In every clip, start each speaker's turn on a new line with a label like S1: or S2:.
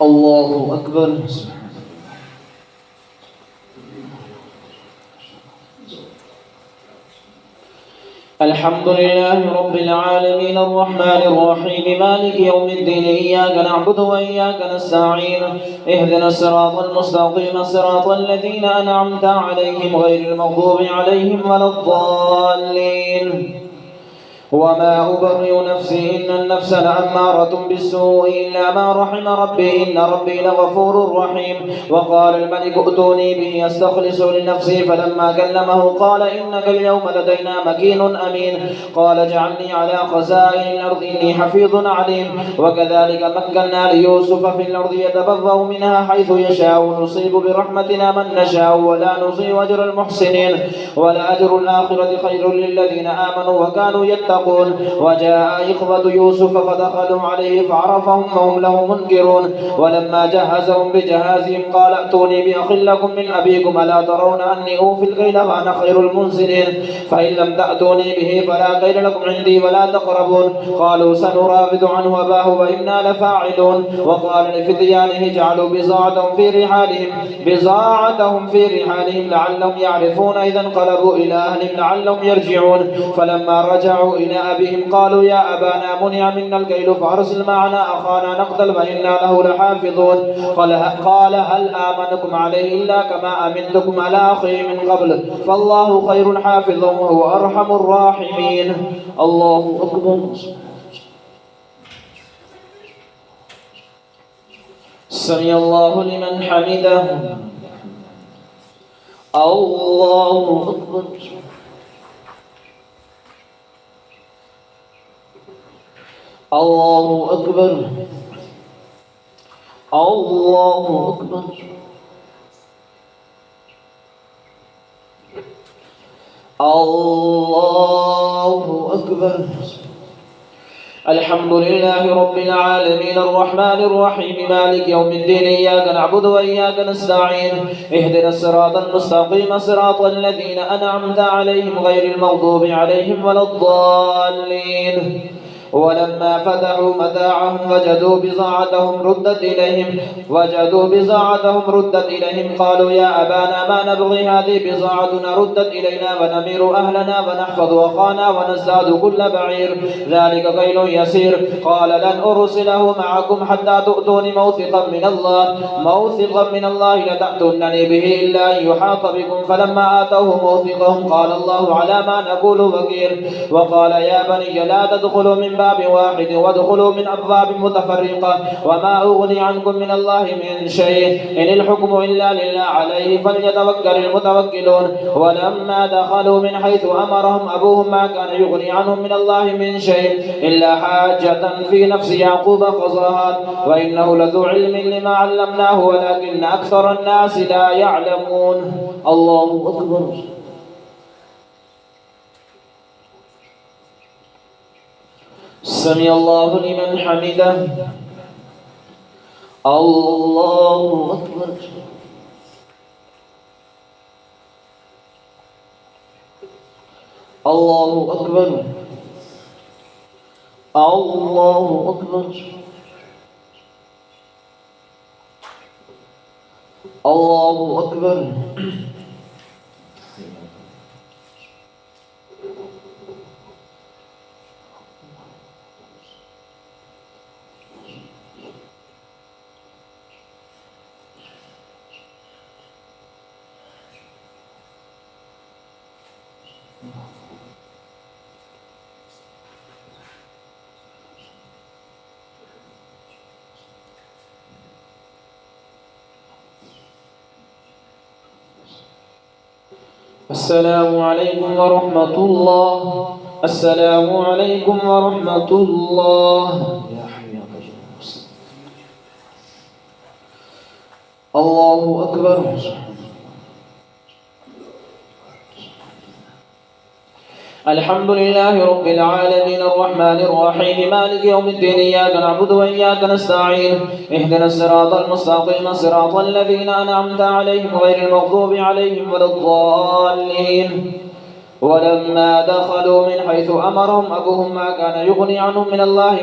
S1: الله أكبر. الحمد لله رب العالمين الرحمن الرحيم مالك يوم الدين إياك نعبد وإياك نستعين اهدنا الصراط المستقيم صراط الذين أنعمت عليهم غير المغضوب عليهم ولا الضالين. وما أبرئ نفسي إن النفس لأمارة بالسوء إلا ما رحم ربي إن ربي لغفور رحيم. وقال الملك ائتوني به أستخلصه لنفسي فلما كلمه قال إنك اليوم لدينا مكين أمين. قال اجعلني على خزائن الأرض إني حفيظ عليم. وكذلك مكنا ليوسف في الأرض يتبوأ منها حيث يشاء نصيب برحمتنا من نشاء ولا نضيع أجر المحسنين ولأجر الآخرة خير للذين آمنوا وكانوا يتقون. وجاء إخوة يوسف فدخلوا عليه فعرفهم وهم له منكرون. ولما جهزهم بجهازهم قال ائتوني بأخ لكم من أبيكم ألا ترون أني أوفي الكيل وأنا خير المنزلين فإن لم تأتوني به فلا كيل لكم عندي ولا تقربون. قالوا سنراود عنه أباه وإنا لفاعلون. وقال لفتيانه اجعلوا بضاعتهم في رحالهم لعلهم يعرفون إذا انقلبوا إلى أهلهم لعلهم يرجعون. فلما رجعوا إلى أبيهم قالوا يا أبانا منع منا الكيل فأرسل معنا أخانا نقتل وإنا له لحافظون. قال هل آمنكم عليه إلا كما أمنتكم على أخيه من قبل فالله خير حافظا وهو أرحم الراحمين. الله أكبر. سمع الله لمن حمده. الله أكبر. الله أكبر. الله أكبر. الله أكبر. الحمد لله رب العالمين الرحمن الرحيم مالك يوم الدين إياك نعبد وإياك نستعين اهدنا الصراط المستقيم صراط الذين أنعمت عليهم غير المغضوب عليهم ولا الضالين. ولما فتحوا متاعهم وجدوا بضاعتهم ردت إليهم قالوا يا أبانا ما نبغي هذه بضاعتنا ردت إلينا ونمير أهلنا ونحفظ أخانا ونزداد كل بعير ذلك كيل يسير. قال لن أرسله معكم حتى تؤتوني موثقا من الله لتأتونني به إلا أن يحاط بكم. فلما آتوه موثقهم قال الله على ما نقول وكيل. وقال يا بني لا تدخلوا من باب واحد وادخلوا من أبواب متفرقة وما أغني عنكم من الله من شيء إن الحكم إلا لله عليه فليتوكل المتوكلون. ولما دخلوا من حيث أمرهم أبوهم ما كان يغني عنهم من الله من شيء إلا حاجة في نفس يعقوب قضاها وإنه لذو علم لما علمناه ولكن أكثر الناس لا يعلمون. الله أكبر. سمع الله لمن حمده. الله أكبر. الله أكبر. الله أكبر. الله أكبر. السلام عليكم ورحمة الله. السلام عليكم ورحمة الله. الله أكبر. الحمد لله رب العالمين الرحمن الرحيم مالك يوم الدين إياك نعبد وإياك نستعين اهدنا الصراط المستقيم صراط الذين أنعمت عليهم غير المغضوب عليهم ولا الضالين. ولما دخلوا من حيث أمرهم أبوهم ما كان يغني عنهم من الله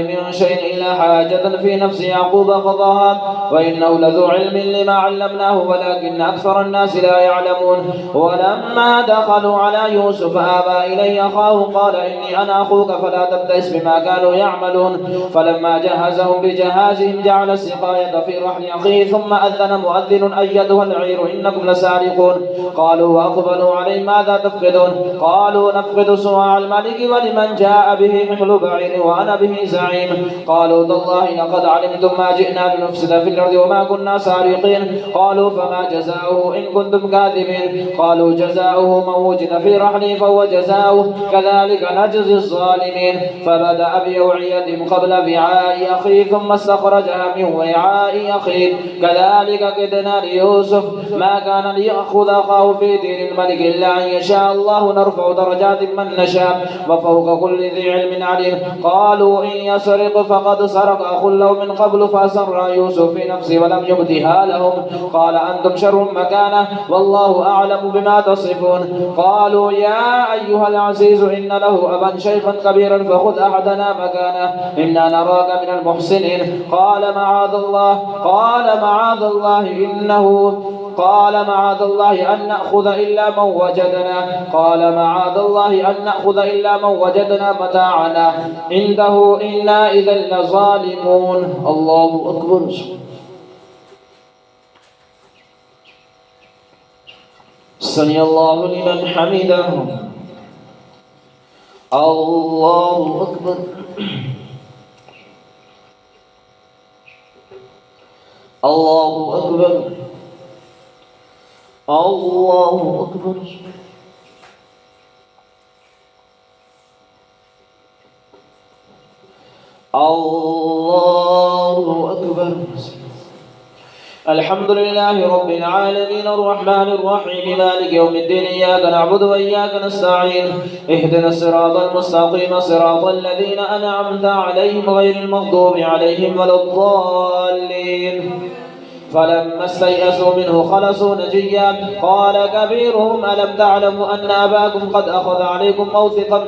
S1: من شيء إلا حاجة في نفس يعقوب قضاها وإنه لذو علم لما علمناه ولكن أكثر الناس لا يعلمون. ولما دخلوا على يوسف آبى إليه أخاه قال إني أنا أخوك فلا تبتئس بما كانوا يعملون. فلما جهزهم بجهازهم جعل السقاية في رحل أخيه ثم أذن مؤذن أيتها العير إنكم لسارقون. قالوا وأقبلوا عليه ماذا تفقدون؟ قالوا نفقد صواع الملك ولمن جاء به حمل بعير وأنا به زعيم. قالوا تالله لقد علمتم ما جئنا لنفسد في الأرض وما كنا سارقين. قالوا فما جزاؤه إن كنتم كاذبين؟ قالوا جزاؤه من وجد في رحله فهو جزاؤه كذلك نجزي الظالمين. فبدأ بأوعيتهم قبل وعاء أخيه ثم استخرجها من وعاء أخيه كذلك كدنا ليوسف ما كان ليأخذ أخاه في دين الملك إلا أن يشاء الله نرفع درجات من نشاء وفوق كل ذي علم عليم. قالوا إن يسرق فقد سرق أخ له من قبل فأسر يوسف في نفسه ولم يبدها لهم. قال أنتم شر مكانه والله أعلم بما تصفون. قالوا يا أيها العزيز إن له أبا شيخا كبيرا فخذ أحدنا مكانه إنا نراك من المحسنين. قال معاذ الله أن نأخذ إلا من وجدنا متاعنا عنده إنا إذا لظالمون. الله أكبر. سمع الله لمن حمده. الله أكبر. الله أكبر. الله أكبر. الله أكبر. الحمد لله رب العالمين الرحمن الرحيم مالك يوم الدين إياك نعبد وإياك نستعين اهدنا الصراط المستقيم صراط الذين أنعمت عليهم غير المغضوب عليهم ولا الضالين. فلما استيئسوا منه خلصوا نجيا قال كبيرهم ألم تعلموا أن أباكم قد أخذ عليكم موثقا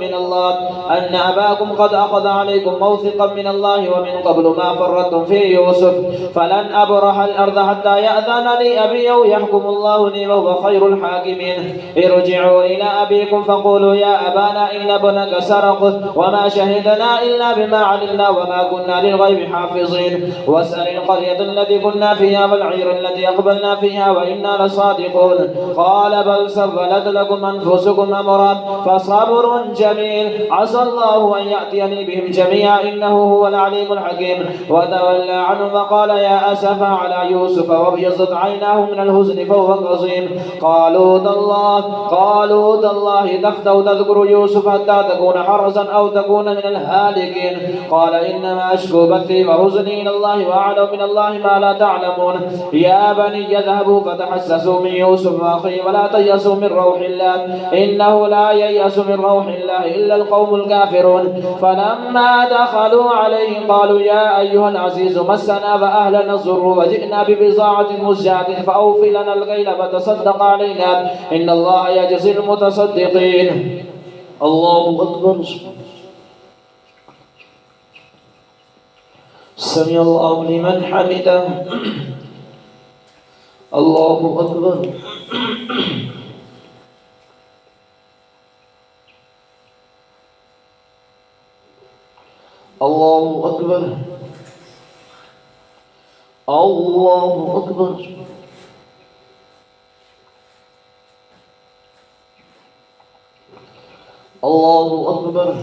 S1: من الله ومن قبل ما فرطتم في يوسف فلن أبرح الأرض حتى يأذن لي أبي أو يحكم الله لي وهو خير الحاكمين. ارجعوا إلى أبيكم فقولوا يا أبانا إن ابنك سرق وما شهدنا إلا بما علمنا وما كنا للغيب حافظين. واسأل القرية التي كنا فيها والعير التي أقبلنا فيها وإنا لصادقون. قال بل سولت لكم أنفسكم أمرا فصبر جميل عسى الله أن يأتيني بهم جميعا إنه هو العليم الحكيم. وتولى عنهم وقال يا أسفا على يوسف وابيضت عيناه من الحزن فهو كظيم. قالوا تالله تفتأ تذكر يوسف حتى تكون حرزا أو تكون من الهالكين. قال إنما أشكو بثي وحزني إلى الله وأعلم من الله ما لا تعلمون. يا بني اذهبوا فتحسسوا من يوسف وأخيه ولا تيأسوا من روح الله إنه لا ييأس من روح الله إلا القوم الكافرون. فلما دخلوا عليه قالوا يا أيها العزيز مسنا وأهلنا الضر وجئنا ببضاعة مزجاة فأوف لنا الكيل فتصدق علينا إن الله يجزي المتصدقين. الله أكبر. سمع الله لمن حمده. الله أكبر. الله أكبر. الله أكبر. الله أكبر.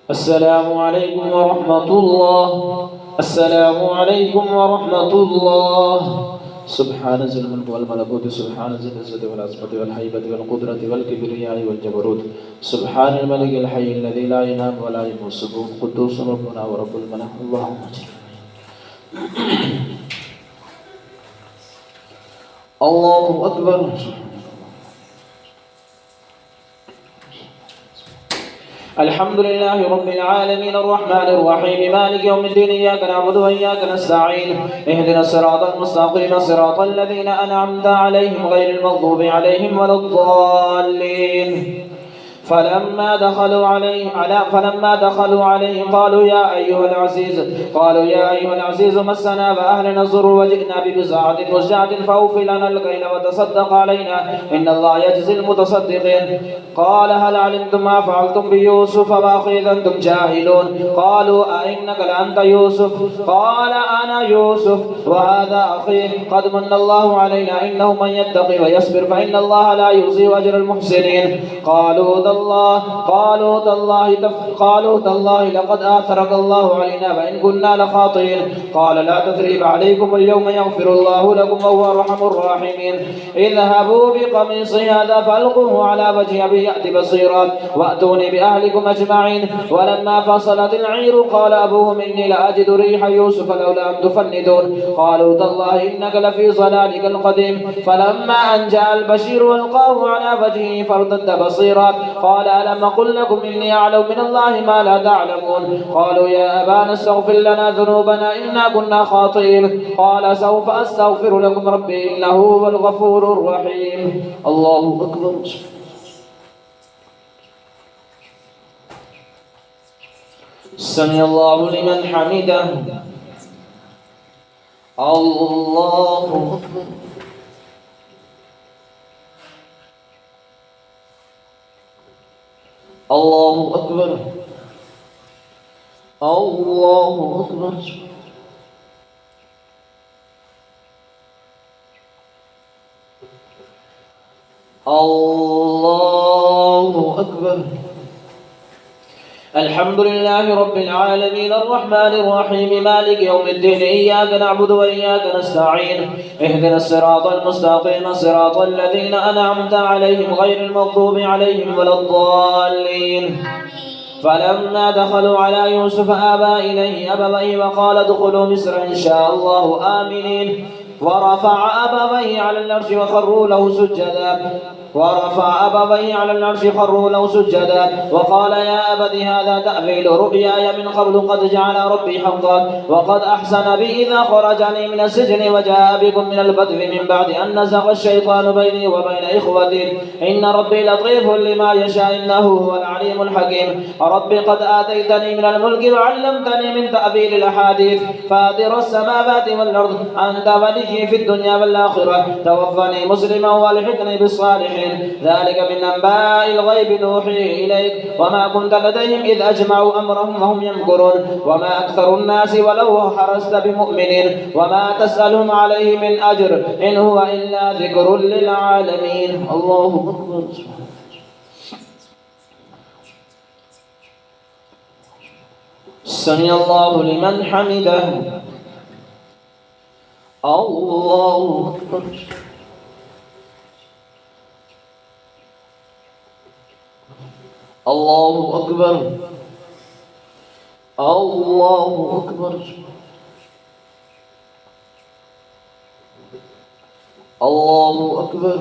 S1: السلام عليكم ورحمة الله. السلام عليكم ورحمة الله. سبحان ذي الملك والملكوت سبحان ذي العزة والعظمة والهيبة والقدرة والكبرياء والجبروت سبحان الملك الحي الذي لا ينام ولا يموت سبوح قدوس ربنا ورب الملك اللهم الله أكبر. الحمد لله رب العالمين الرحمن الرحيم مالك يوم الدين إياك نعبد وإياك نستعين اهدنا الصراط المستقيم صراط الذين أنعمت عليهم غير المغضوب عليهم ولا الضالين. فلما دخلوا عليه قالوا يا أيها العزيز مسنا فأهلنا الضر وجئنا ببضاعة مزجاة فأوفي لنا الكيل وتصدق علينا إن الله يجزي المتصدقين. قال هل علمتم ما فعلتم بيوسف وأخيه إذ أنتم جاهلون قالوا أئنك لأنت يوسف قال أنا يوسف وهذا أخي قد من الله علينا إنه من يتقي ويصبر فإن الله لا يضيع أجر المحسنين. قالوا تالله لقد آثرك الله علينا وإن كنا لخاطئين. قال لا تثريب عليكم اليوم يغفر الله لكم وهو أرحم الراحمين. اذهبوا بقميصي هذا فألقوه على وجه أبي يأت بصيرا وأتوني بأهلكم أجمعين. ولما فصلت العير قال أبوهم إني لأجد ريح يوسف لولا أن تفندون. قالوا تالله إنك لفي ضلالك القديم. فلما أن جاء البشير ألقاه على وجهه فارتد بصيرا قال ألم أقل لكم إني أعلم من الله ما لا تعلمون. قالوا يا أبانا استغفر لنا ذنوبنا إنا كنا خاطئين. قال سوف أستغفر لكم ربي إنه هو الغفور الرحيم. الله أكبر. سمع الله لمن حمده. الله أكبر. الله أكبر. الله أكبر. الله أكبر. الحمد لله رب العالمين الرحمن الرحيم مالك يوم الدين إياك نعبد وإياك نستعين اهدنا الصراط المستقيم صراط الذين أنعمت عليهم غير المغضوب عليهم ولا الضالين. فلما دخلوا على يوسف آبى إليه أبويه وقال ادخلوا مصر إن شاء الله آمنين. ورفع أبويه على العرش وخروا له سجدا وقال يا أبت هذا تأويل رؤياي من قبل قد جعل ربي حقا وقد أحسن بي إذا خرجني من السجن وجاء بكم من البدو من بعد أن نزغ الشيطان بيني وبين إخوتي إن ربي لطيف لما يشاء إنه هو العليم الحكيم. ربي قد آتيتني من الملك وعلمتني من تأويل الأحاديث فاطر السماوات والأرض أنت ولي في الدنيا والآخرة توفني مسلما والحقني بالصالحين. ذلك من أنباء الغيب نوحيه إليك وما كنت لديهم إذ أجمعوا أمرهم وهم يمكرون وما أكثر الناس ولو حرصت بمؤمنين وما تسألهم عليه من أجر إن هو إلا ذكر للعالمين. الله أكبر. سمع الله لمن حمده. الله أكبر. الله أكبر. الله أكبر. الله أكبر.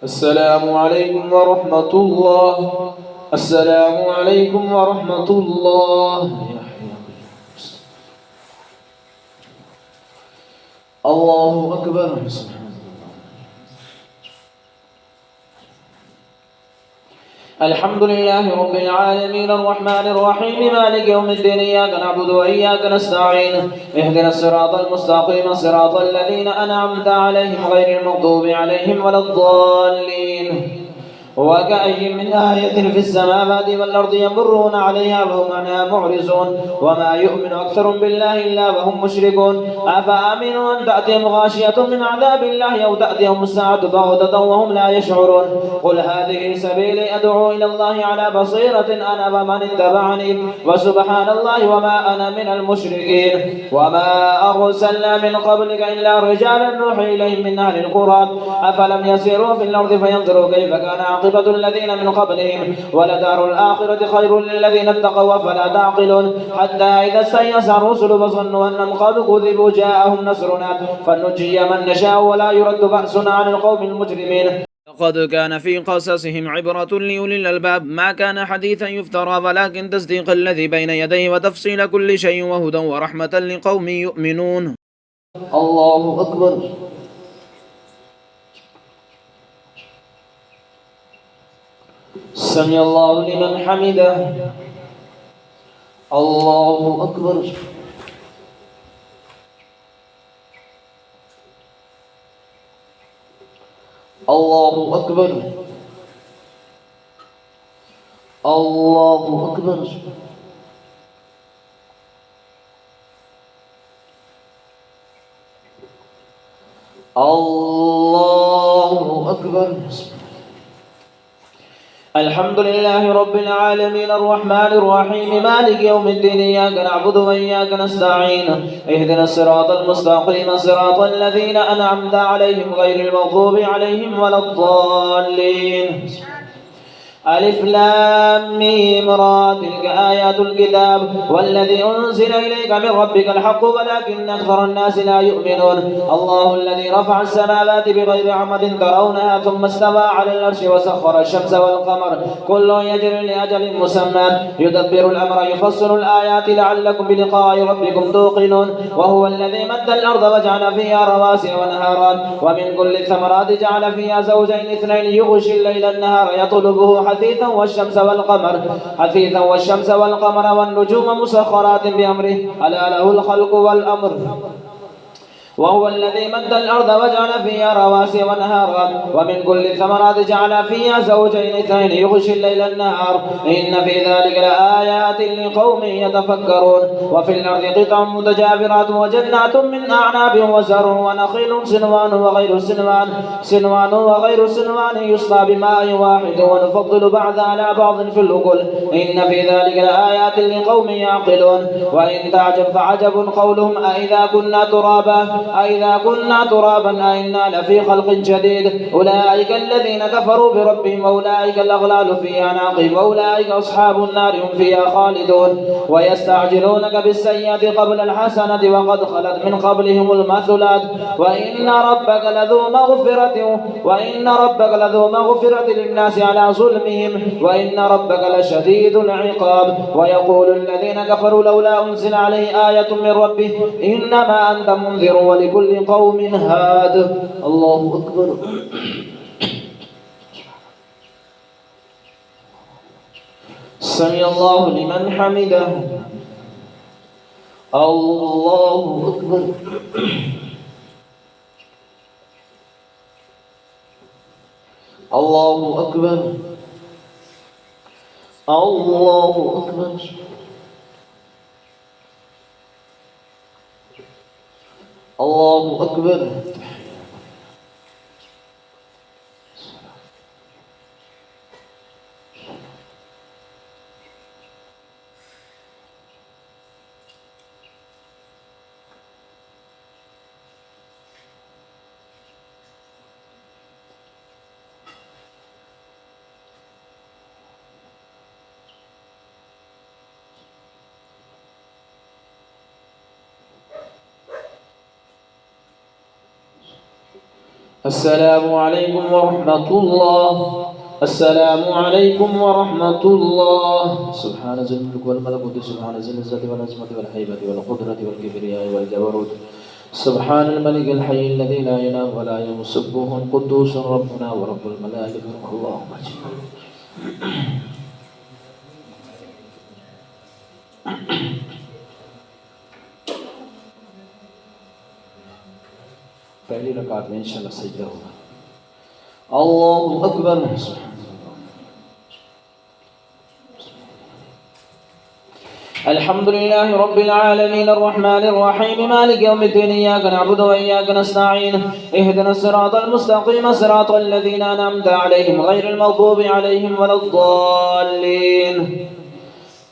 S1: السلام عليكم ورحمة الله. السلام عليكم ورحمة الله. الله أكبر. الحمد لله رب العالمين الرحمن الرحيم مالك يوم الدين إياك نعبد وإياك نستعين اهدنا الصراط المستقيم صراط الذين أنعمت عليهم غير المغضوب عليهم ولا الضالين وكأي من آية في السماوات والأرض يمرون عليها وهم عنها معرضون وما يؤمن أكثر بالله إلا وهم مشركون أفآمنوا أن تأتيهم غاشية من عذاب الله أو تأتيهم الساعة بغتة وهم لا يشعرون قل هذه سبيلي أدعو إلى الله على بصيرة أنا ومن اتبعني وسبحان الله وما أنا من المشركين وما أرسلنا من قبلك إلا رجالا نوحي إليهم من أهل القرى أفلم يسيروا في الأرض فينظروا كيف كان عاقبة الذين من قبلهم ولدار الآخرة خير للذين اتقوا أفلا تعقلون حتى إذا استيأس الرسل وظنوا أنهم قد كذبوا جاءهم نصرنا فنجي من نشاء ولا يرد بأسنا عن القوم المجرمين لقد كان في قصصهم عبرة لأولي الألباب ما كان حديثا يفترى ولكن تصديق الذي بين يديه وتفصيل كل شيء وهدى ورحمة لقوم يؤمنون. الله أكبر. سمع الله لمن حمده. الله أكبر. الله أكبر. الله أكبر. الله أكبر. الحمد لله رب العالمين الرحمن الرحيم مالك يوم الدين إياك نعبد وإياك نستعين اهدنا الصراط المستقيم صراط الذين أنعمت عليهم غير المغضوب عليهم ولا الضالين. ألف لام ميم را تلك آيات الكتاب والذي أنزل إليك من ربك الحق ولكن أكثر الناس لا يؤمنون. الله الذي رفع السماوات بغير عمد ترونها ثم استوى على العرش وسخر الشمس والقمر كل يجري لأجل مسمى يدبر الأمر يفصل الآيات لعلكم بلقاء ربكم توقنون. وهو الذي مد الأرض وجعل فيها رواسي ونهارا ومن كل الثمرات جعل فيها زوجين اثنين يغشي الليل النهار يطلبه حثيثا والشمس والقمر والنجوم مسخرات بأمره ألا له الخلق والأمر. وهو الذي مد الأرض وجعل فيها رواسي ونهارا ومن كل الثمرات جعل فيها زوجين اثنين يغشي الليل النهار إن في ذلك لآيات لقوم يتفكرون. وفي الأرض قطع متجاورات وجنات من أعناب وزرع ونخيل سنوان وغير سنوان يسقى بماء واحد ونفضل بعض على بعض في الأكل إن في ذلك لآيات لقوم يعقلون. وإن تعجب فعجب قولهم أإذا كنا ترابا أئنا لفي خلق جديد أولئك الذين كفروا بربهم أولئك الأغلال في أعناقهم أولئك أصحاب النار هم فيها خالدون. ويستعجلونك بالسيئة قبل الحسنة وقد خلت من قبلهم المثلات وإن ربك لذو مغفرة للناس على ظلمهم وإن ربك لشديد العقاب. ويقول الذين كفروا لولا أنزل عليه آية من ربه إنما أنت منذر ولكل قوم هاد. الله أكبر. سمع الله لمن حمده. الله أكبر. الله أكبر. الله أكبر. الله أكبر. السلام عليكم ورحمة الله. السلام عليكم ورحمة الله. سبحان ذي الملك والملكوت سبحان ذي العزة والعظمة والهيبة والقدرة والكبرياء والجبروت سبحان الملك الحي الذي لا ينام ولا يموت سبوح قدوس ربنا ورب الملائكة. اللهم पहली रकात में इंशाल्लाह सजदा होगा। अल्लाहु अकबर। अल्हम्दुलिल्लाहि रब्बिल आलमीन अर्रहमानिर रहीम मालिकि यौमिद्दीन इय्याका नअबुदु व इय्याका नस्तईन इहदिनस सिरातल मुस्तक़ीम सिरातल लज़ीना अनअमता अलैहिम गैरिल मग़दूबि अलैहिम वलद्दाल्लीन।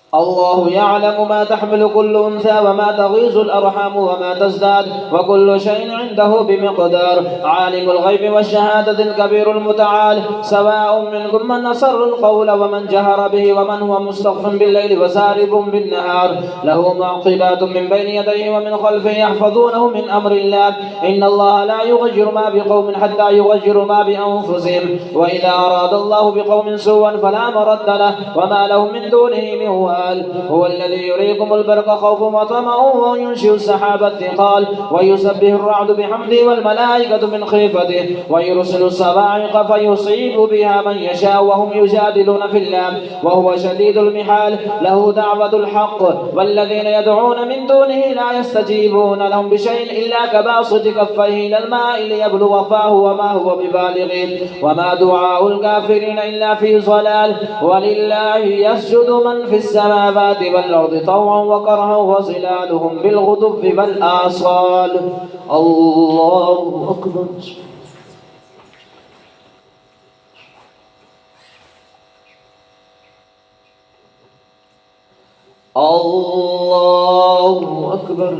S1: الله يعلم ما تحمل كل أنثى وما تغيظ الأرحام وما تزداد وكل شيء عنده بمقدار. عالم الغيب والشهادة الكبير المتعال. سواء منكم من أسر القول ومن جهر به ومن هو مستخف بالليل وسارب بالنهار. له معقبات من بين يديه ومن خلفه يحفظونه من أمر الله. إن الله لا يغير ما بقوم حتى يغيروا ما بأنفسهم. وإذا أراد الله بقوم سوءا فلا مرد له وما لهم من دونه من وال. هو الذي يريكم البرق خوفا وطمعا وينشئ السحاب الثقال ويسبح الرعد بحمده والملائكة من خيفته ويرسل الصواعق فيصيب بها من يشاء وهم يجادلون في الله وهو شديد المحال. له دعوة الحق والذين يدعون من دونه لا يستجيبون لهم بشيء إلا كباسط كفيه إلى الماء ليبلغ فاه وما هو ببالغه وما دعاء الكافرين إلا في ضلال. ولله يسجد من في السماوات والأرض طوعا وكرها وظلالهم بالغدو والآصال. الله أكبر. الله أكبر.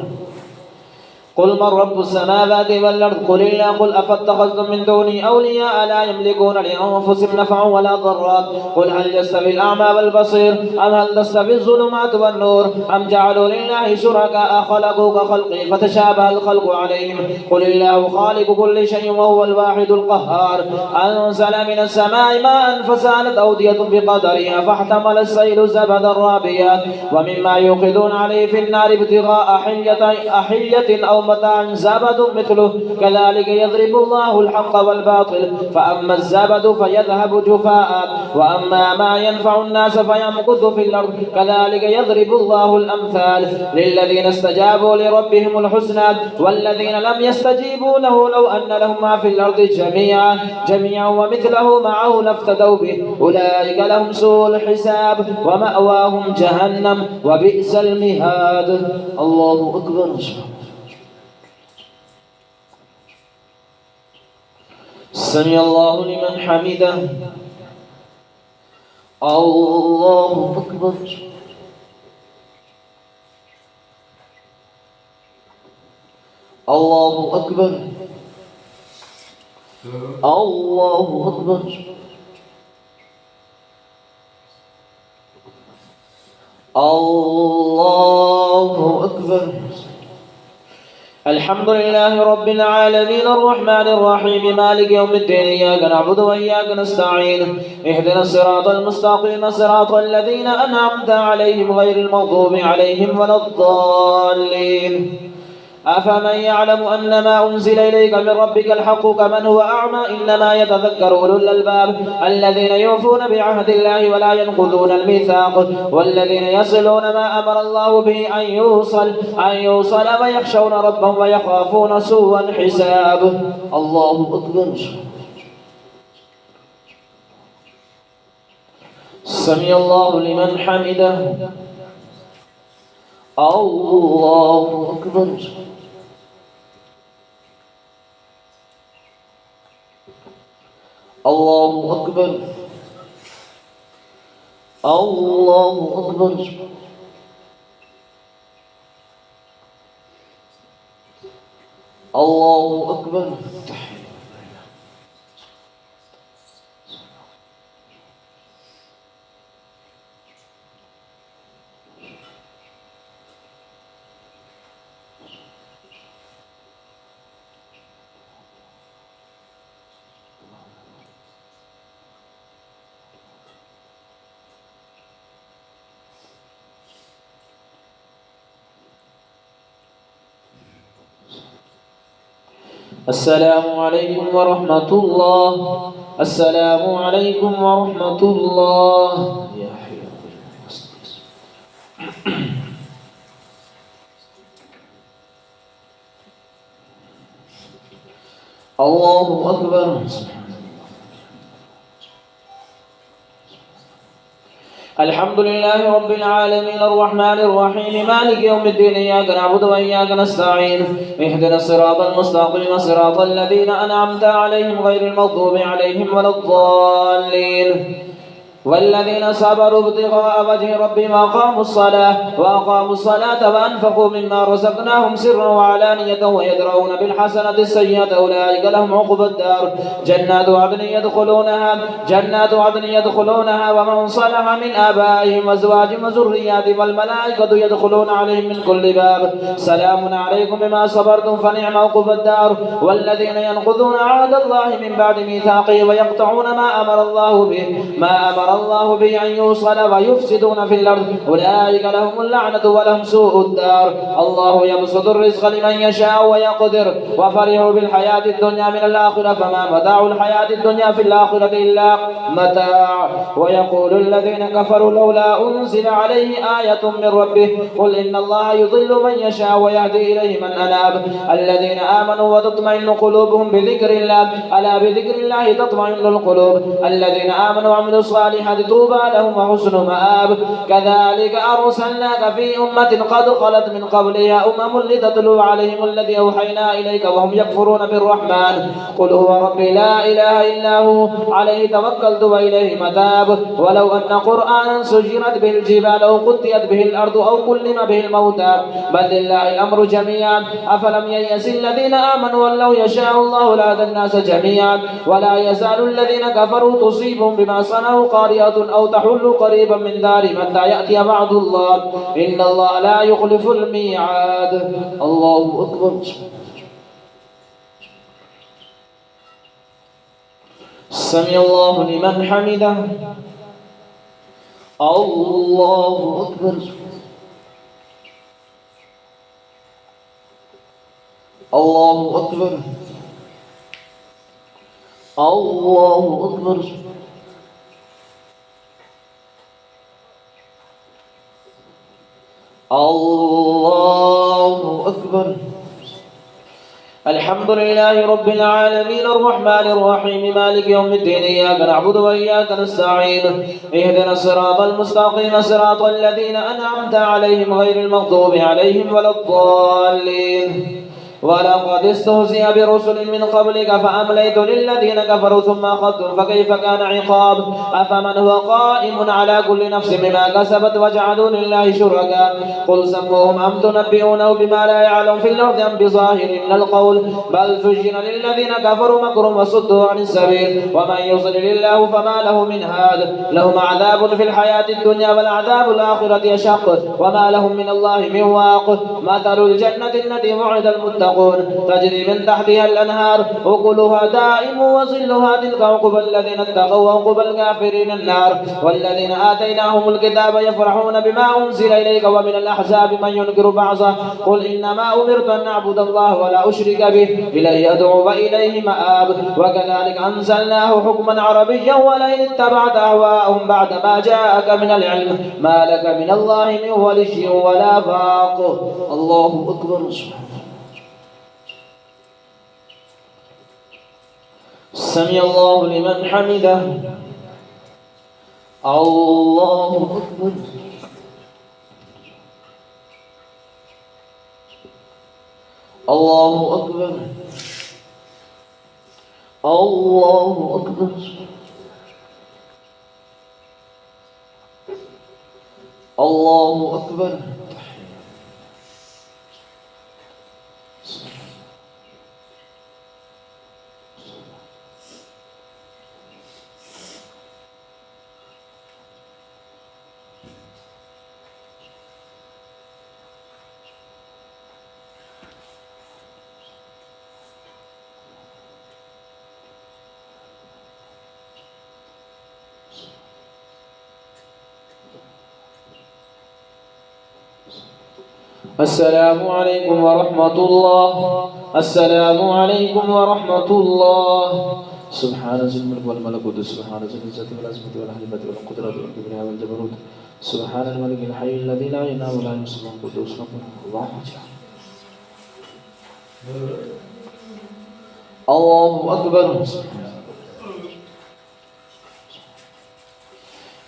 S1: قل من رب السماوات والأرض قل الله. قل أفاتخذتم من دوني أولياء لا يملكون لأنفسهم نفعا ولا ضرا. قل هل يستوي الأعمى والبصير أم هل تستوي الظلمات والنور أم جعلوا لله شركاء خلقوا كخلقه فتشابه الخلق عليهم. قل الله خالق كل شيء وهو الواحد القهار. أنزل من السماء ماء فسالت أودية بقدرها فاحتمل السيل زبدا رابيا ومما يوقدون عليه في النار ابتغاء أحية أو متاع زبد مثله كذلك يضرب الله الحق والباطل. فأما الزبد فيذهب جفاء وأما ما ينفع الناس فيمكث في الأرض كذلك يضرب الله الأمثال. للذين استجابوا لربهم الحسنى والذين لم يستجيبوا له لو أن لهم ما في الأرض جميعا ومثله معه لافتدوا به أولئك لهم سوء الحساب ومأواهم جهنم وبئس المهاد. الله أكبر. سمع الله لمن حمده. الله أكبر. الله أكبر. الله أكبر. الله أكبر. الحمد لله رب العالمين الرحمن الرحيم مالك يوم الدين إياك نعبد وإياك نستعين اهدنا الصراط المستقيم صراط الذين أنعمت عليهم غير المغضوب عليهم ولا الضالين. أفمن يعلم أن ما أنزل إليك من ربك الحق كمن هو أعمى إنما يتذكر أولو الألباب الذين يوفون بعهد الله ولا ينقضون الميثاق والذين يصلون ما أمر الله به أن يوصل ويخشون ربهم ويخافون سوء الحساب. الله أكبر. سمع الله لمن حمده. الله أكبر. الله أكبر. الله أكبر. الله أكبر. السلام عليكم ورحمة الله السلام عليكم ورحمة الله. الله أكبر. الحمد لله رب العالمين الرحمن الرحيم مالك يوم الدين إياك نعبد وإياك نستعين اهدنا الصراط المستقيم صراط الذين أنعمت عليهم غير المغضوب عليهم ولا الضالين والذين صبروا ابتغاء وجه ربهم وأقاموا الصلاة وأنفقوا مما رزقناهم سرا وعلانية ويدرؤون بالحسنة السيئة أولئك لهم عقبى الدار جنات عدن يدخلونها ومن صلح من آبائهم وأزواجهم وذرياتهم والملائكة يدخلون عليهم من كل باب سلام عليكم بما صبرتم فنعم عقبى الدار والذين ينقضون عهد الله من بعد ميثاقه ويقطعون ما أمر الله به أن يوصل ويفسدون في الأرض أولئك لهم اللعنة ولهم سوء الدار الله يبسط الرزق لمن يشاء ويقدر وفرحوا بالحياة الدنيا من الآخرة فما متاع الحياة الدنيا في الآخرة إلا متاع ويقول الذين كفروا لولا أنزل عليه آية من ربه قل إن الله يضل من يشاء ويهدي إليه من أناب الذين آمنوا وتطمئن قلوبهم بذكر الله ألا بذكر الله تطمئن القلوب الذين آمنوا وعملوا الصالحات طوبى لهم وحسن مآب كذلك أرسلناك في أمة قد خلت من قبلها لتتلو عليهم الذي أوحينا إليك وهم يكفرون بالرحمن قل هو ربي لا إله إلا هو عليه توكلت وإليه متاب ولو أن قرآنا سجرت به الجبال أو قطعت به الأرض أو كلم به الموتى بل لله الأمر جميعا أفلم ييأس الذين آمنوا أن لو يشاء الله لهدى الناس جميعا ولا يزال الذين كفروا تصيبهم بما صنعوا قارئة أو تحل قريبا من دارهم حتى يأتي وعد الله إن الله لا يخلف الميعاد الله أكبر سمع الله لمن حمده الله أكبر الله أكبر الله أكبر الله أكبر الحمد لله رب العالمين الرحمن الرحيم مالك يوم الدين إياك نعبد وإياك نستعين اهدنا الصراط المستقيم صراط الذين أنعمت عليهم غير المغضوب عليهم ولا الضالين ولقد استهزئ برسل من قبلك فأمليت للذين كفروا ثم أخذتهم فكيف كان عقاب أفمن هو قائم على كل نفس بما كسبت وجعلوا لله شركاء قل سموهم أم تنبئونه بما لا يعلم في الأرض أم بظاهر من القول بل زين للذين كفروا مكرهم وصدوا عن السبيل ومن يضلل الله فما له من هاد لهم عذاب في الحياة الدنيا والعذاب الآخرة أشق وما لهم من الله من واق مثل الجنة التي وعد المتقون تجري من تحتها الأنهار أكلها دائم وظلها تلك عقبى الذين اتقوا وعقبى الكافرين النار والذين آتيناهم الكتاب يفرحون بما أنزل إليك ومن الأحزاب من ينكر بعضه قل إنما أمرت أن أعبد الله ولا أشرك به إليه أدعو وإليه مآب وكذلك أنزلناه حكما عربيا ولئن اتبعت أهواءهم بعد ما جاءك من العلم ما لك من الله من ولي ولا فاق الله أكبر سمع الله لمن حمده الله أكبر الله أكبر الله أكبر الله أكبر السلام عليكم ورحمة الله السلام عليكم ورحمة الله سبحان ذي الملك والملكوت سبحان ذي العزة والعظمة والحكمة والقدرة والكبرياء والجبروت سبحان الملك الحي الذي لا ينام ولا يمسك القدوس الله أكبر الله أكبر.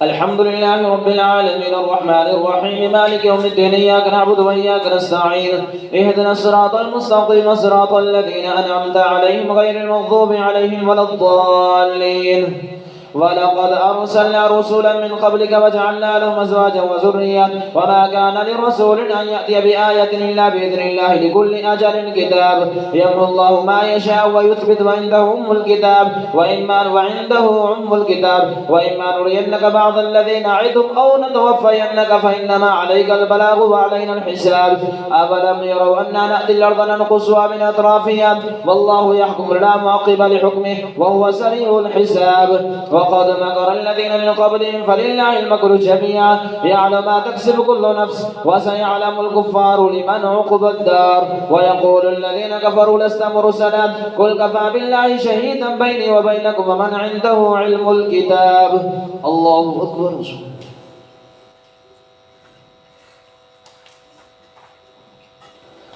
S1: الحمد لله رب العالمين الرحمن الرحيم مالك يوم الدين إياك نعبد وإياك نستعين اهدنا الصراط المستقيم صراط الذين أنعمت عليهم غير المغضوب عليهم ولا الضالين. ولقد أرسلنا رسلا من قبلك وجعلنا لهم أزواجا وذرية وما كان لرسول أن يأتي بآية إلا بإذن الله لكل أجل كتاب يمحو الله ما يشاء ويثبت وعنده أم الكتاب وإما نرينك بعض الذين نعدهم أو نتوفينك فإنما عليك البلاغ وعلينا الحساب. أفلم يروا أنا نأتي الأرض ننقصها من أطرافها والله يحكم لا معقب لحكمه وهو سريع الحساب. وقد مكر الذين من قبلهم فلله المكر جميعا يعلم ما تكسب كل نفس وسيعلم الكفار لمن عقب الدار. ويقول الذين كفروا لست مرسلا قل كفى بالله شهيدا بيني وبينكم ومن عنده علم الكتاب. الله أكبر.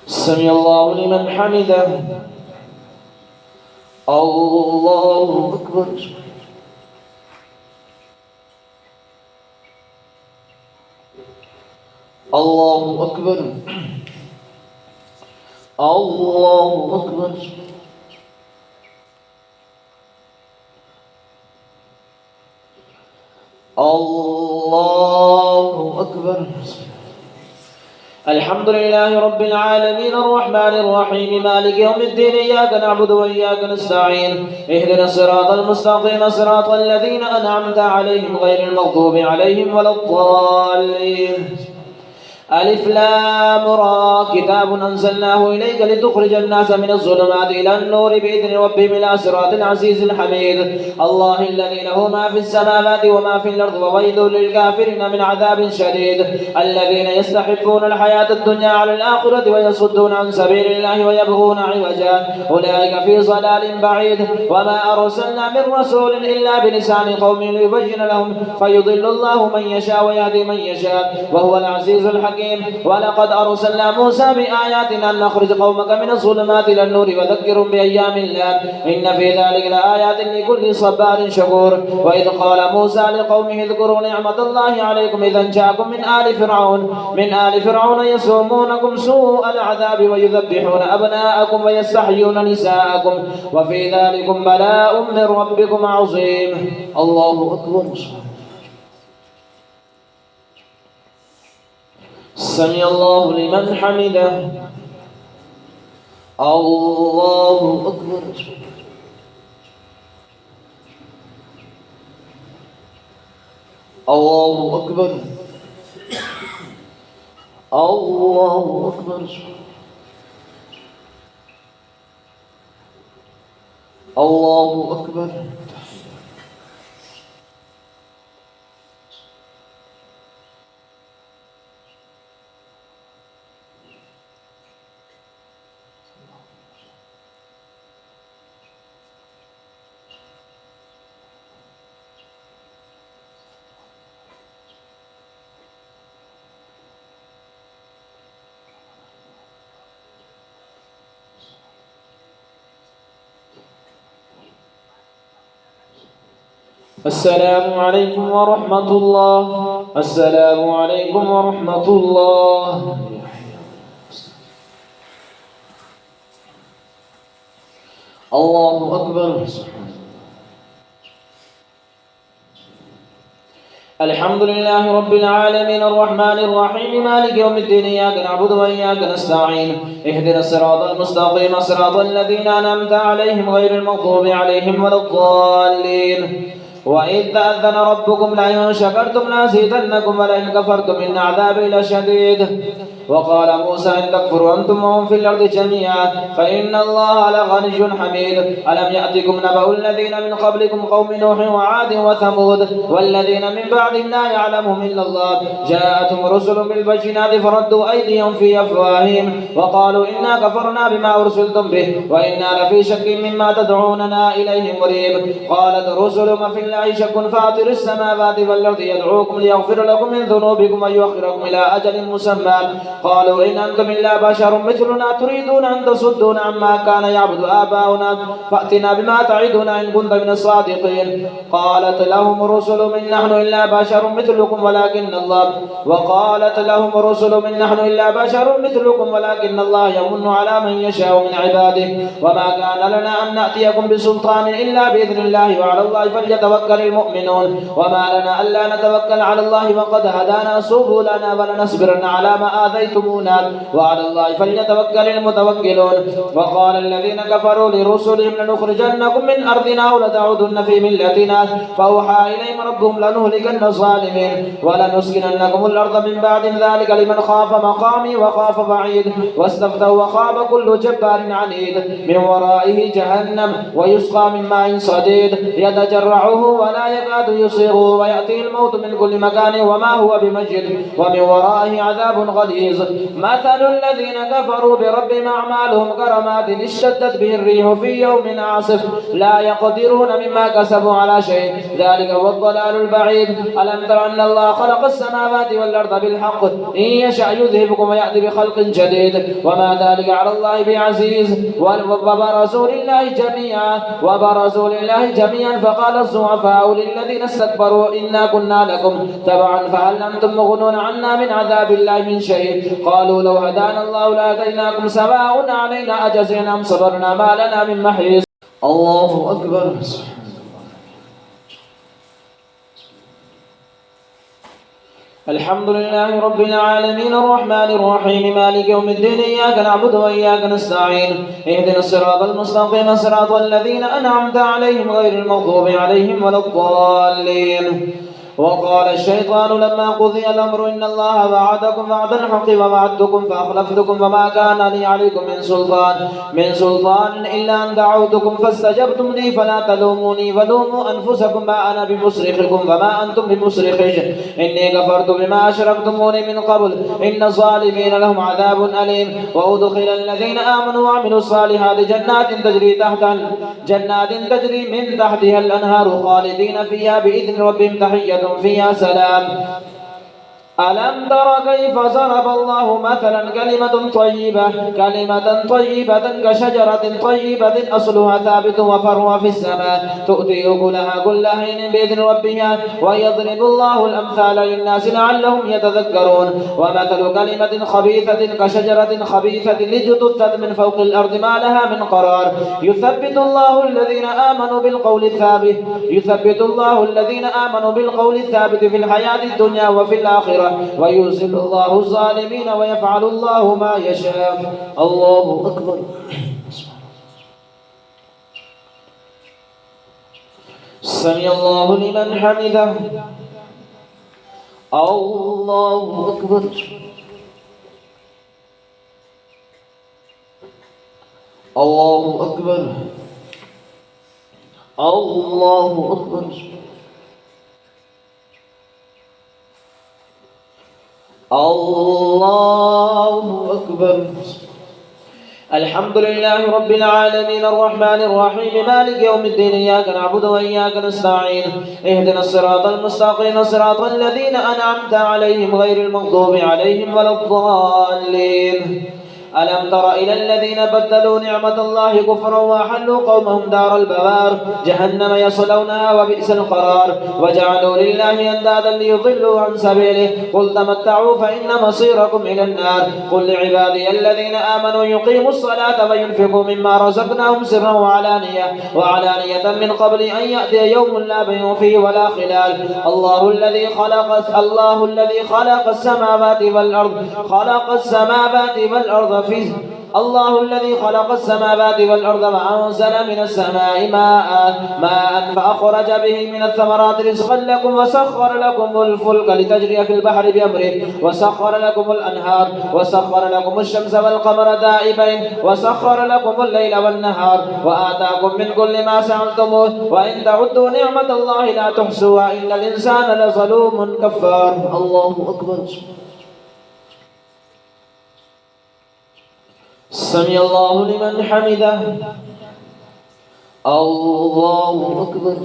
S1: سمع الله لمن حمده. الله أكبر. الله أكبر. الله أكبر. الله أكبر. الحمد لله رب العالمين الرحمن الرحيم مالك يوم الدين إياك نعبد وإياك نستعين اهدنا الصراط المستقيم صراط الذين أنعمت عليهم غير المغضوب عليهم ولا الضالين. ألف لام را كتاب أنزلناه إليك لتخرج الناس من الظلمات إلى النور بإذن ربهم إلى صراط العزيز الحميد. الله الذي له ما في السماوات وما في الأرض وويل للكافرين من عذاب شديد. الذين يستحبون الحياة الدنيا على الآخرة ويصدون عن سبيل الله ويبغون عوجا أولئك في ضلال بعيد. وما أرسلنا من رسول إلا بلسان قوم ليبين لهم فيضل الله من يشاء ويهدي من يشاء وهو العزيز الحكيم. ولقد أرسلنا موسى بآياتنا أن نخرج قومك من الظلمات إلى النور وذكرهم بأيام الله إن في ذلك لآيات لكل صبار شكور. وإذ قال موسى لقومه اذكروا نعمة الله عليكم إذا جاءكم من آل فرعون يسومونكم سوء العذاب ويذبحون أبناءكم ويستحيون نساءكم وفي ذلكم بلاء من ربكم عظيم. الله أكبر. سمع الله لمن حمده. الله أكبر. الله أكبر. الله أكبر. الله أكبر. السلام عليكم ورحمة الله. السلام عليكم ورحمة الله. الله أكبر. الحمد لله رب العالمين الرحمن الرحيم مالك يوم الدين إياك نعبد وإياك نستعين اهدنا الصراط المستقيم صراط الذين أنعمت عليهم غير المغضوب عليهم ولا الضالين. وإذ تأذن ربكم لئن شكرتم لأزيدنكم ولئن كفرتم إن عذابي لشديد. وقال موسى إن تكفروا أنتم وهم في الأرض جميعا فإن الله لغني حميد. ألم يأتكم نبأ الذين من قبلكم قوم نوح وعاد وثمود والذين من بعدهم لا يعلمهم إلا الله جاءتهم رسل بالبينات فردوا أيديهم في أفواههم وقالوا إنا كفرنا بما أرسلتم به وإنا لفي شك مما تدعوننا إليه مريب. قالت الرسل ما في الله شك فاطر السماوات والأرض يدعوكم ليغفر لكم من ذنوبكم ويؤخركم إلى أجل مسمى. قالوا إن أنتم إلا بشر مثلنا تريدون أن تصدون عما كان يعبد آباؤنا فأتنا بما تعدنا إن كنت من الصادقين. قالت لهم رسل من نحن إلا بشر مثلكم ولكن الله يمن على من يشاء من عباده وما كان لنا أن نأتيكم بسلطان إلا بإذن الله وعلى الله فليتوكل المؤمنون. وما لنا ألا نتوكل على الله وقد هدانا سبلنا ولنصبرن على ما آذيتمونا وعلى الله فليتوكل المتوكلون. وقال الذين كفروا لرسلهم لنخرجنكم من أرضنا أو لتعودن في ملتنا فأوحى إليهم ربهم لنهلكن الظالمين ولنسكننكم الأرض من بعد ذلك لمن خاف مقامي وخاف وعيد. واستفتوا وخاب كل جبار عنيد من ورائه جهنم ويسقى من ماء صديد يتجرعه ولا يكاد يصيغه ويأتيه الموت من كل مكان وما هو بمجد ومن ورائه عذاب غليظ. مثل الذين كفروا بربهم أعمالهم كرماد اشتدت به الريح في يوم عاصف لا يقدرون مما كسبوا على شيء ذلك هو الضلال البعيد. ألم تر أن الله خلق السماوات والأرض بالحق إن يشأ يذهبكم ويأتي بخلق جديد وما ذلك على الله بعزيز. وبرزوا لله جميعا فقال الضعفاء للذين استكبروا إنا كنا لكم تبعا فهل أنتم مغنون عنا من عذاب الله من شيء. قالوا لو هدانا الله لهديناكم سواء علينا أجزعنا أم صبرنا ما لنا من محيص. الله أكبر. الحمد لله رب العالمين الرحمن الرحيم مالك يوم الدين إياك نعبد وإياك نستعين اهدنا الصراط المستقيم صراط الذين أنعمت عليهم غير المغضوب عليهم ولا الضالين. وقال الشيطان لما قضي الأمر إن الله وعدكم وعد الحق ووعدتكم فأخلفتكم وما كان لي عليكم من سلطان إلا أن دعوتكم فاستجبتم لي فلا تلوموني ولوموا أنفسكم ما أنا بمصرخكم وما أنتم بمصرخي إني كفرت بما أشركتموني من قبل إن الظالمين لهم عذاب أليم. وأدخل الذين آمنوا وعملوا الصالحات جنات تجري من تحتها الأنهار خالدين فيها بإذن ربهم تحية فيها سلام. ألم تر كيف ضرب الله مثلا كلمة طيبة كشجرة طيبة أصلها ثابت وفرعها في السماء تؤتي أكلها كل حين بإذن ربها ويضرب الله الأمثال للناس لعلهم يتذكرون. ومثل كلمة خبيثة كشجرة خبيثة اجتثت من فوق الأرض ما لها من قرار يثبت الله الذين آمنوا بالقول الثابت في الحياة الدنيا وفي الآخرة ويذل الله الظالمين ويفعل الله ما يشاء. الله أكبر. سمع الله لمن حمده. الله أكبر. الله أكبر. الله أكبر. الله أكبر. الحمد لله رب العالمين الرحمن الرحيم مالك يوم الدين إياك نعبد وإياك نستعين اهدنا الصراط المستقيم صراط الذين أنعمت عليهم غير المغضوب عليهم ولا الضالين. ألم تر إلى الذين بدلوا نعمة الله كفرا وأحلوا قومهم دار البوار جهنم يصلونها وبئس القرار وجعلوا لله أندادا ليضلوا عن سبيله قل تمتعوا فإن مصيركم إلى النار. قل لعبادي الذين آمنوا يقيموا الصلاة وينفقوا مما رزقناهم سرا وعلانية من قبل أن يأتي يوم لا بيع فيه ولا خلال. الله الذي خلق السماوات والأرض الله الذي خلق السماوات والأرض وأنزل من السماء ماء فأخرج به من الثمرات رزقا لكم وسخر لكم الفلك لتجري في البحر بأمره وسخر لكم الأنهار وسخر لكم الشمس والقمر دائبين وسخر لكم الليل والنهار وآتاكم من كل ما سألتموه وإن تعدوا نعمة الله لا تحصوها إن الإنسان لظلوم كفار. الله أكبر. سمع الله لمن حمده. الله أكبر.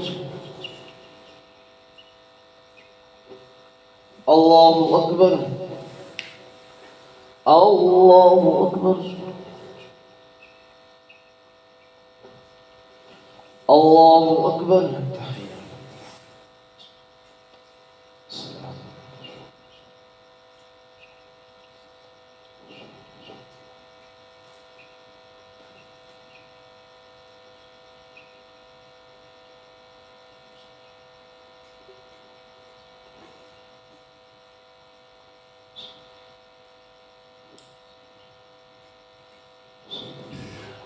S1: الله أكبر. الله أكبر. الله أكبر.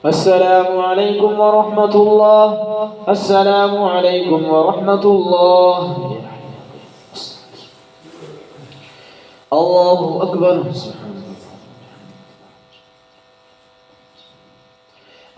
S1: السلام عليكم ورحمة الله. السلام عليكم ورحمة الله. الله أكبر.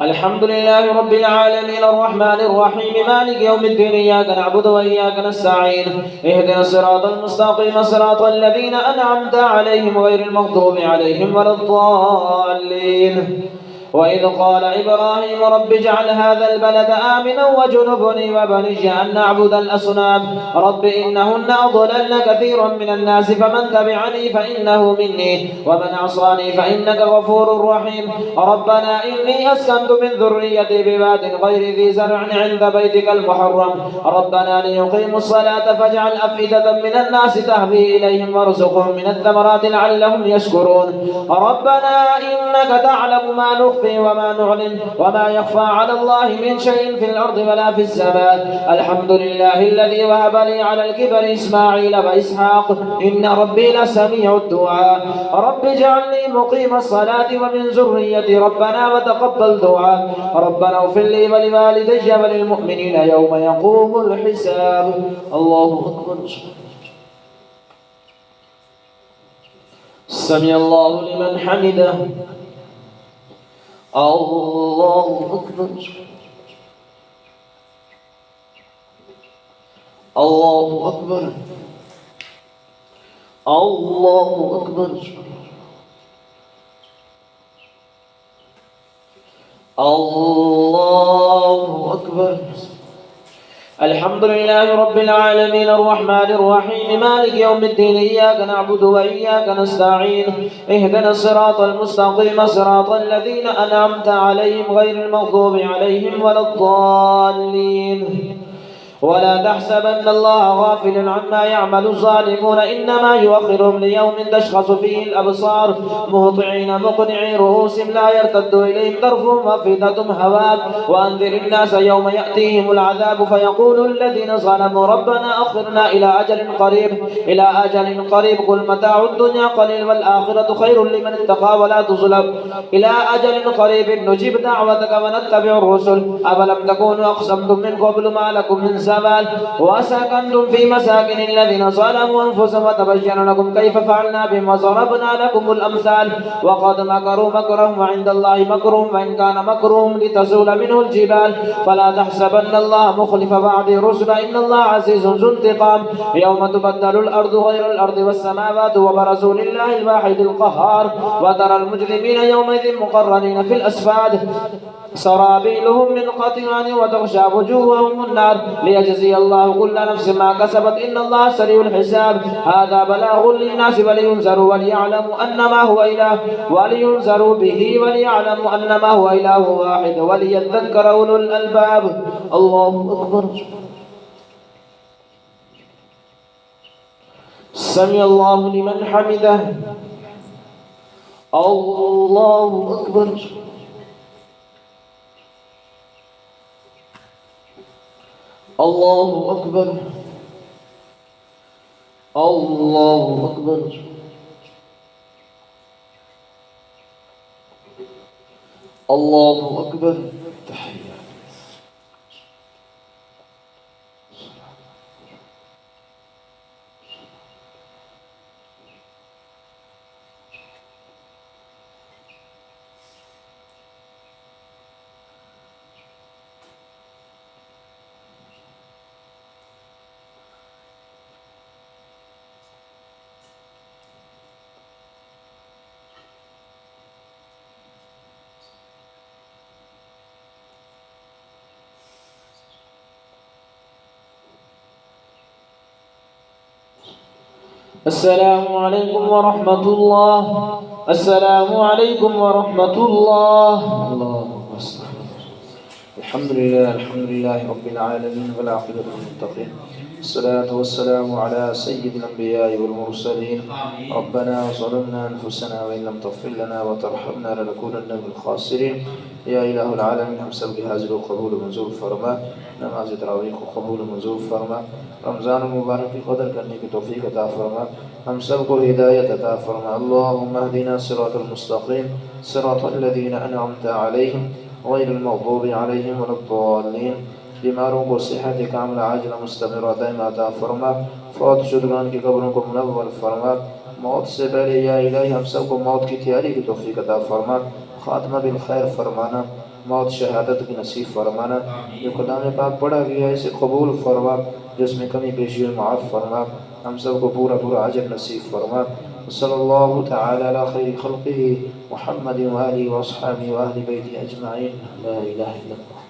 S1: الحمد لله رب العالمين الرحمن الرحيم مالك يوم الدين إياك نعبد وإياك نستعين اهدنا الصراط المستقيم صراط الذين أنعمت عليهم غير المغضوب عليهم ولا الضالين. وإذ قال إبراهيم رب اجعل هذا البلد آمنا وجنبني وبني أن نعبد الأصنام رب إنهن أضللن كثيرا من الناس فمن تبعني فإنه مني ومن عصاني فإنك غفور رحيم. ربنا إني أسكنت من ذريتي بواد غير ذي زرع عند بيتك المحرم ربنا ليقيموا الصلاة فاجعل أفئدة من الناس تهوي إليهم وارزقهم من الثمرات لعلهم يشكرون. ربنا إنك تعلم ما نخفي وما نعلن وما يخفى على الله من شيء في الأرض ولا في السماء. الحمد لله الذي وهب لي على الكبر إسماعيل وإسحاق إن ربي لسميع الدعاء. رب اجعلني مقيم الصلاة ومن ذريتي ربنا وتقبل دعاء. ربنا اغفر لي ولوالدي وللمؤمنين يوم يقوم الحساب. الله أكبر. سمع الله لمن حمده. الله أكبر. الله أكبر. الله أكبر. الله أكبر. الحمد لله رب العالمين الرحمن الرحيم مالك يوم الدين إياك نعبد وإياك نستعين اهدنا الصراط المستقيم صراط الذين أنعمت عليهم غير المغضوب عليهم ولا الضالين. ولا تحسبن الله غافلا عما يعمل الظالمون إنما يؤخرهم ليوم تشخص فيه الأبصار مهطعين مقنعي رؤوسهم لا يرتد إليهم طرفهم وأفئدتهم هواء. وأنذر الناس يوم يأتيهم العذاب فيقول الذين ظلموا ربنا أخرنا إلى أجل قريب قل متاع الدنيا قليل والآخرة خير لمن اتقى ولا تظلم إلى أجل قريب نجيب دعوتك ونتبع الرسل أفلم تكونوا أقسمتم من قبل ما لكم من زوال وسكنتم في مساكن الذين ظلموا أنفسهم وتبين لكم كيف فعلنا بهم وضربنا لكم الأمثال وقد مكروا مكرهم وعند الله مكرهم وإن كان مكرهم لتزول منه الجبال فلا تحسبن الله مخلف وعده رسلا إن الله عزيز ذو انتقام. يوم تبدل الأرض غير الأرض والسماوات وبرزوا لله الواحد القهار وترى المجرمين يومئذ مقرنين في الأصفاد سرابيلهم من قطران وتغشى وجوههم النار ليجزي الله كل نفس ما كسبت إن الله سريع الحساب. هذا بلاغ للناس ولينذروا وليعلموا أنما هو إله ولينذروا به وليعلموا أنما هو إله واحد وليذكر أولو الألباب. الله أكبر. سمع الله لمن حمده. الله أكبر. الله أكبر. الله أكبر. अल्लाहु अकबर। السلام عليكم ورحمة الله. السلام عليكم ورحمة الله. اللهم صل. الحمد لله رب العالمين والعاقبة للمتقين. الصلاة والسلام على سيد الأنبياء والمرسلين. ربنا ظلمنا أنفسنا وإن لم تغفر لنا وترحمنا لنكونن من الخاسرين. يا إله العالمين हम सब की हाजिर व कबूल मंजूर फरमा। नमाज तरावीह को कबूल मंजूर फरमा। रमज़ान मुबारक की कदर करने की तौफीक अता फरमा। हम सब को हिदायत अता फरमा। अल्लाहुम्मा अहदिना सिरातल मुस्तक़ीम सिरातल लज़ीना अनअमता अलैहिम गैरिल मग़दूबि अलैहिम वलद्दाल्लीन। बीमारों को सेहत कामिला आजिला मुस्तमिरा दाइमा अता फरमा। फौत शुदगान की कब्रों को मुनव्वर फरमा। मौत से पहले या इलाही हम सब को मौत की तैयारी की तौफीक अता फरमा। खात्मा बिल खैर फरमाना। मौत शहादत की नसीब फरमाना। जो कलाम पाक पढ़ा गया है इसे कबूल फरमा। जिसमें कमी पेशी माफ़ फरमा। हम सब को पूरा पूरा अजर नसीब फरमा। सल्लल्लाहु तआला अला खैरि खल्क़िही मुहम्मद व आलिहि व अस्हाबिही व अहलि बैतिही अजमईन। ला इलाहा इल्लल्लाह।